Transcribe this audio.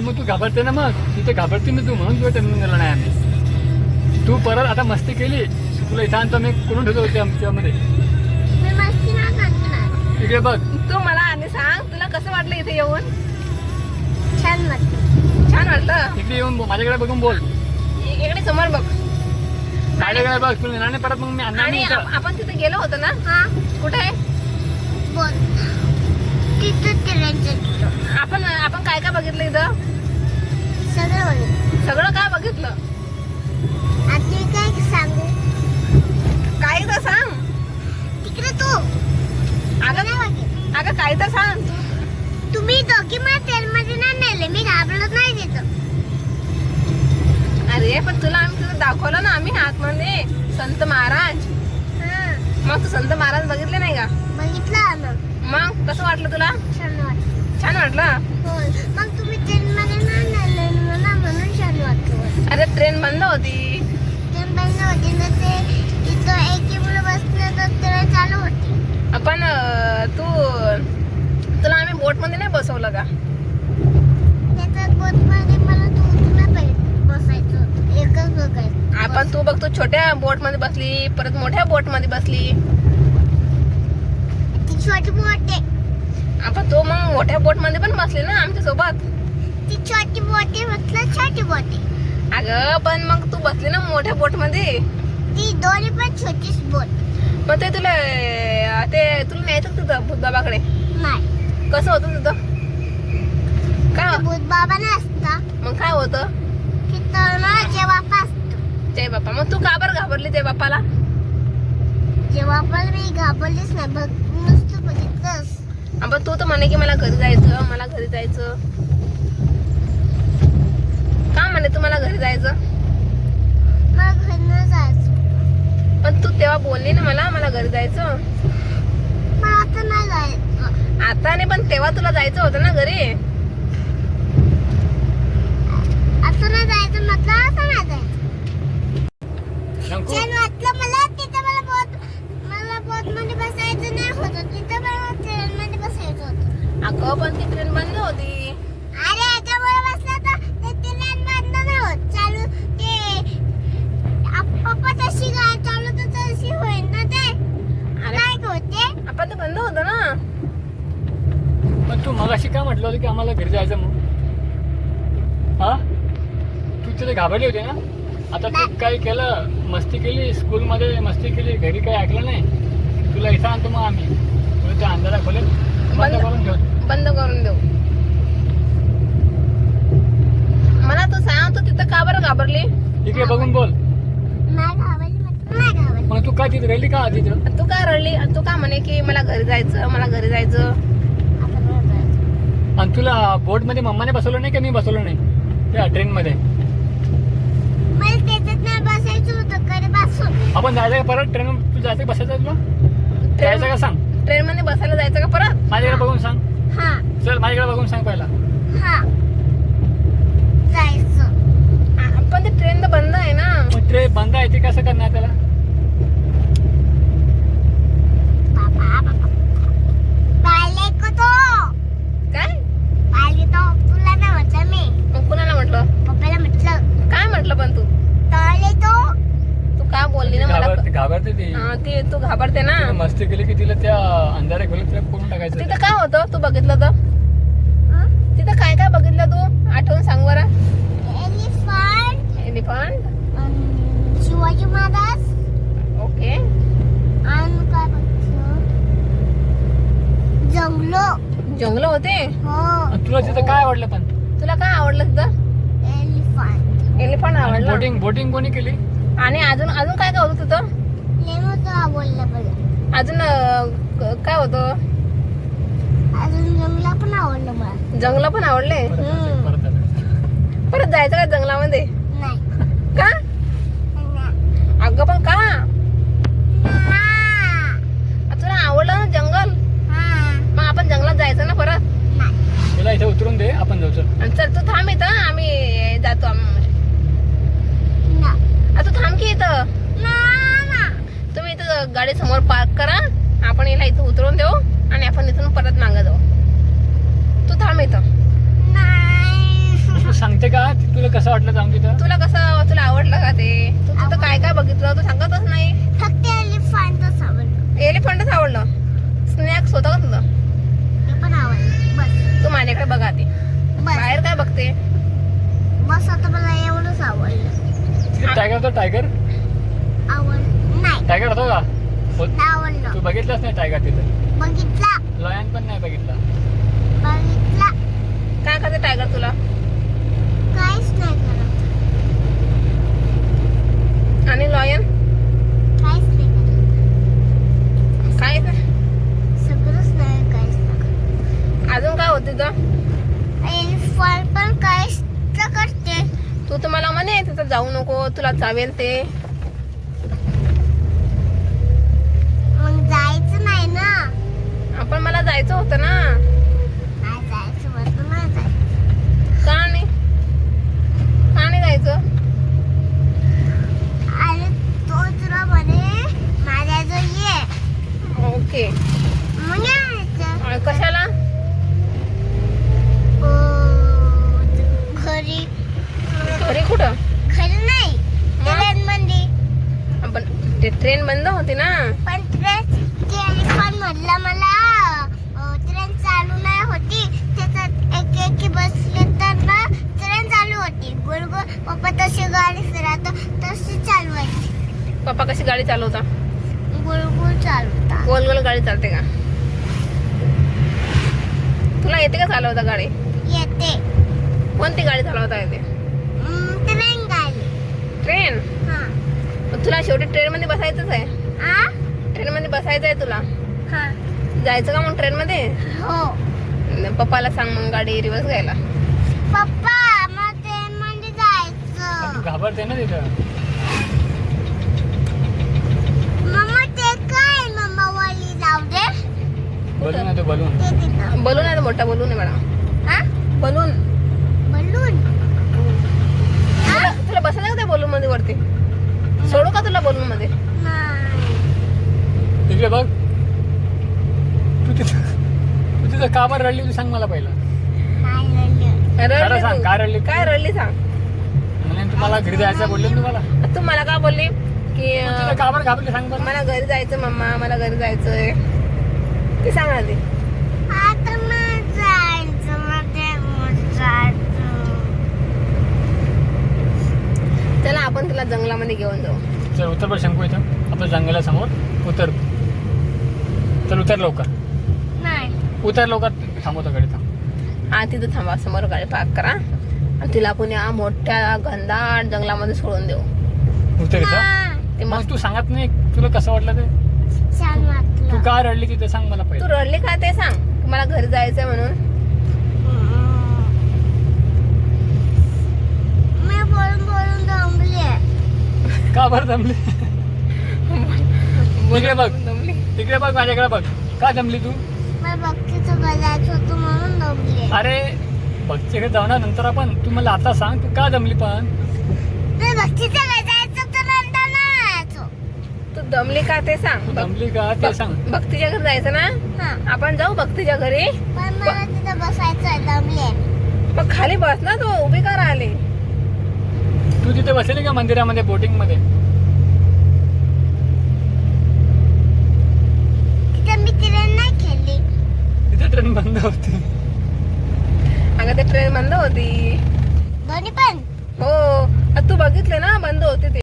पण मग तू घाबरते ना, मग तिथे घाबरते ना तू, म्हणून तुला टर्मिनलला नाही आम्ही. तू परत आता मस्ती केली, तुला इथं आणतो मी करून ठेवतो होते आमच्यामध्ये. मी मस्ती नाही करणार. इकडे बघ. तू मला आणि सांग, तुला कसं वाटलं इथे येऊन? छान वाटतं. छान वाटलं. इकडे येऊन माझ्याकडे बघून बोल. इकडे समोर बघ. माझ्याकडे बघ. तुला येणार नाही परत, मग मी आणणार आणि नाही इथं. आपण तिथे गेलो होतो ना? हा कुठे? बोल. तिथं ट्रेनचं आपण काय काय बघितलं इथं? सगळं बोल. सगळं काय बघितलं? आता काय सांगू? काही तर सांग. तिकडे तू अगं काही तर सांग. तुम्ही दोघी मला ट्रेनमध्ये नाही नेले, मी घाबरत नाही तिथं. अरे पण तुला आम्ही तिथं दाखवलं ना, आम्ही आतमध्ये संत महाराज. हा मग तू संत महाराज बघितले नाही का? बघितलं ना. मग कसं वाटलं तुला? छान वाटलं. छान वाटलं. हो मग तुम्ही ट्रेनमध्ये नाही नेले मला, म्हणून छान वाटलं. अरे ट्रेन बंद होती. ट्रेन बंद होती ना, ते तिथं एक मुलं बसले तर ट्रेन चालू होती. आपण तुला आम्ही बोट मध्ये नाही बसवलं का? त्याच्यात बोटमध्ये मला तुला बसायचं होतं, एकच बघायचं. आपण तू बघतो छोट्या बोट मध्ये बसली, परत मोठ्या बोट मध्ये बसली. ती छोटी बोट आहे. आपण तो मग मोठ्या बोट मध्ये पण बसली ना आमच्या सोबत. ती छोटी बोट आहे म्हटलं, छोटी बोट आहे. अगं पण मग तू बसली ना मोठ्या बोट मध्ये. ती दोन्ही पण छोटीच बोट. मग ते तुला न्यायचं तिथं भूतबाबाकडे. नाही कसं होतं तिथं? काय भूत बाबा नाही असता, मग काय होतं? तिथं ना जेव्हा असतो. जय बाप्पा. मग तू का बरं घाबरली जय बाप्पाला? जेव्हा पण मी घाबरलीच नाही, बघ नुसतं बघितलंस. आपण तू तर म्हणे की मला घरी जायचं, मला घरी जायचं. का म्हणे तू मला घरी जायचं? मला घरनं जायचं. पण तू तेव्हा बोलली ना मला घरी जायचं. मला आता नाही जायचं. आता नाही, पण तेव्हा तुला जायचं होतं ना घरी. आता नाही जायचं म्हटलं, आता नाही जायचं. शंकू, छान वाटलं मला तिथं. मला बोट मध्ये बसायचं नाही होतं, तिथं मला ट्रेन मध्ये बसायचं होतं. अगं पण ती ट्रेन बंद होती. अरे याच्यामुळे बसलं तर ते ट्रेन बंद नाही होत. चालू ते पप्पा तशी काय चालू तर तशी होईल ना ते. अरे काय होते? आपण तर बंद होतं ना. पण तू मगाशी काय म्हटलं होतं की आम्हाला घरी जायचं म्हणून? हा, तू तिथे घाबरली होती ना. आता तू काय केलं? मस्ती केली, स्कूलमध्ये मस्ती केली, घरी काही ऐकलं नाही. तुला इथं आणतो मग आम्ही. तुला त्या अंधारा खोलीत बंद करून ठेवतो. बंद करून देऊ. मला तू सांग, तू तिथं का बरं घाबरली? इकडे बघून बोल. नाही घाबरली म्हटलं, नाही घाबरली. मग तू काय तिथे राहिली का तिथं? तू का रडली? तू का म्हणे की मला घरी जायचं, मला घरी जायचं. आता नाही जायचं. आणि तुला बोटमध्ये मम्माने बसवलं नाही का? मी बसवलं नाही त्या ट्रेनमध्ये. मला त्याच्यात नाही बसायचं होतं, घरी बसून. आपण जायचं का परत ट्रेन? तू जायचं का बसायचं तुला? जायचं का सांग? ट्रेन मध्ये बसायला जायचं का परत? माझ्याकडे बघून सांग. हा चल माझ्याकडे बघून सांग पहिला. हा जायचं. पण ते ट्रेन तर बंद आहे ना. मग ट्रेन बंद आहे, ते कसं करणार त्याला? पाहिले का तो? काय? पाहिले तो तुला नाही म्हटलं मी, मग कुणाला म्हटलं? पप्पाला म्हटलं. काय म्हटलं पण तू? पाहिले तो? तू का बोलली ना मला? घाबरते ती. हा, ती तू घाबरते ना. तिने मस्ती केली की तिला त्या अंधाऱ्या खोलीत करून टाकायचं. तिथं काय होतं तू बघितलं तर? तिथं काय काय बघितलं तू? आठवून सांग बरं. Elephant, elephant. Shivaji Maharaj okay. आणि काय बघितलं? जंगल होते. हो आणि तुला तिथं काय आवडलं पण? तुला काय आवडलं तिथं? एलिफंट. एलिफंट आवडलं. बोटिंग कोणी केली? आणि अजून अजून काय काय होतं तिथं? नेमकं आवडलं बघा. अजून काय होतं? अजून जंगला पण आवडलं मला. जंगल पण आवडले. परत जायचं का जंगलामध्ये? नाही का? अगं पण का? तुला आवडलं ना जंगल, मग आपण जंगलात जायचं ना परत. तुला इथे उतरून दे, आपण जाऊ. चल. आणि चल तू थांब इथं, आम्ही जातो. तू थांब की इथं. तुम्ही इथं गाडी समोर पार्क करा, आपण याला इथं उतरून देऊ आणि आपण इथून परत मागं जाऊ. तू थांब इथं. का तुला कसं वाटलं जाऊन तिथं? तुला आवडलं का ते? तू तिथं काय काय बघितलं तू सांगतच नाही. फक्त एलिफंटच आवडलं. एलिफंटच आवडलं. स्नॅक्स होतं का तुझं? ते पण आवडलं. बस तू माझ्याकडे बघ आधी. बस बाहेर काय बघते? बस आता मला एवढंच आवडलं. तिथे टायगर होता. टायगर नाही टायगर होता का? आवडलं. तू बघितलंच नाही टायगर तिथं. बघितला लॉयन पण नाही बघितला. बघितला. काय करते टायगर तुला? काहीच नाही करत. आणि लॉयन काहीच नाही करत. काय सगळंच नाही. काहीच नाही. अजून काय होते तर? एलिफंट पण काहीच तर करते. तू तर मला म्हणे तिथं जाऊ नको तुला चावेल ते. मग जायचं नाही ना. आपण मला जायचं होतं ना. नाही जायचं होतं. नाही जायचं. का नाही जायचं? आणि तो तुला म्हणे माझ्या जो ये ओके. मग यायचं. कशाला? घरी घरी कुठं? घरी नाही. ट्रेन मध्ये. आपण ते ट्रेन बंद होती ना. पण ट्रेन ते एलिफंट म्हटलं मला ट्रेन चालू नाही होती. त्याच्यात एक बसले तर ना ट्रेन चालू होती. गोल गोल पप्पा तशी गाडी फिरत तशी चालवायची. पप्पा कशी गाडी चालवता? गोल गोल चालवता. गोल गोल गाडी चालते का? तुला येते का चालवता गाडी? येते. कोणती गाडी चालवता येते? ट्रेन गाडी. ट्रेन? हा मग तुला शेवटी ट्रेन मध्ये बसायचंच आहे. आ ट्रेन मध्ये बसायचं आहे तुला. हा जायचं का मग ट्रेन मध्ये? हो. पप्पाला सांग मग गाडी रिवर्स घ्यायला. पप्पा मला ट्रेन मध्ये जायचं. तू घाबरते ना तिथं. मम्मा ते काय मम्मा वाली जाऊ दे. बलून आहे तो बलून. ते तिथं. बलून आहे तो मोठा बलून आहे मॅडम. हा बलून. बलून. तुला बसायचं का त्या बलून मध्ये वरती? सोडू का तुला बलून मध्ये? नाही. तिकडे बघ. तू तिथं का बरं रडली तू सांग मला पहिला. नाही रडलं. खरं रडली सांग, तू. काय रडली तू? काय रडली सांग. म्हणजे तुम्हाला घरी जायचं बोलले ना तुम्हाला. तू मला का बोलली की तू तिथं का बरं घाबरली सांग बरं. मला घरी जायचं मम्मा मला घरी जायचंय ते सांग आधी. आता मला जायचं. मध्ये जायचं. चला आपण तिला जंगलामध्ये घेऊन जाऊ. चल उतर बरं शंकू इथं आपल्या जंगलासमोर. उतर. चल उतर लवकर. नाही. उतर लवकर. थांबवतो गाडी थांब. हा तिथं थांबा समोर गाडी पार्क करा आणि तिला आपण या मोठ्या घनदाट जंगलामध्ये सोडून देऊ. उतर इथं. हा, ते मग मस्त. तू सांगत नाही तुला कसं वाटलं ते. छान वाटलं. तू का रडली तिथे सांग मला तू पहिलं. रडली का ते सांग की मला घरी जायचंय म्हणून. मी बोलून बोलून दमली. का बरं दमली? तिकडे बघ. दमली. तिकडे बघ माझ्याकडे बघ. का दमली तू? मला भक्तीचं जायचं होतं म्हणून दमली. अरे भक्तीकडे जाऊ ना नंतर आपण. तू मला आता सांग तू का दमली पण. मी भक्तीचं जायचं तर नंतर नाही जायचं. तू दमली का ते सांग. तू दमली का ते सांग. भक्तीच्या घरी जायचं ना. हा. आपण जाऊ भक्तीच्या घरी. पण मला तिथं बसायचंय. दमले. मग खाली बस ना तू उभी का राहिली. तू तिथे बसली का मंदिरामध्ये बोटिंग मध्ये. तिथं मी ट्रेन नाही खेळली. तिथे ट्रेन बंद होती. अगं ते ट्रेन बंद होती. दोन्ही पण. हो तू बघितले ना बंद होती ते.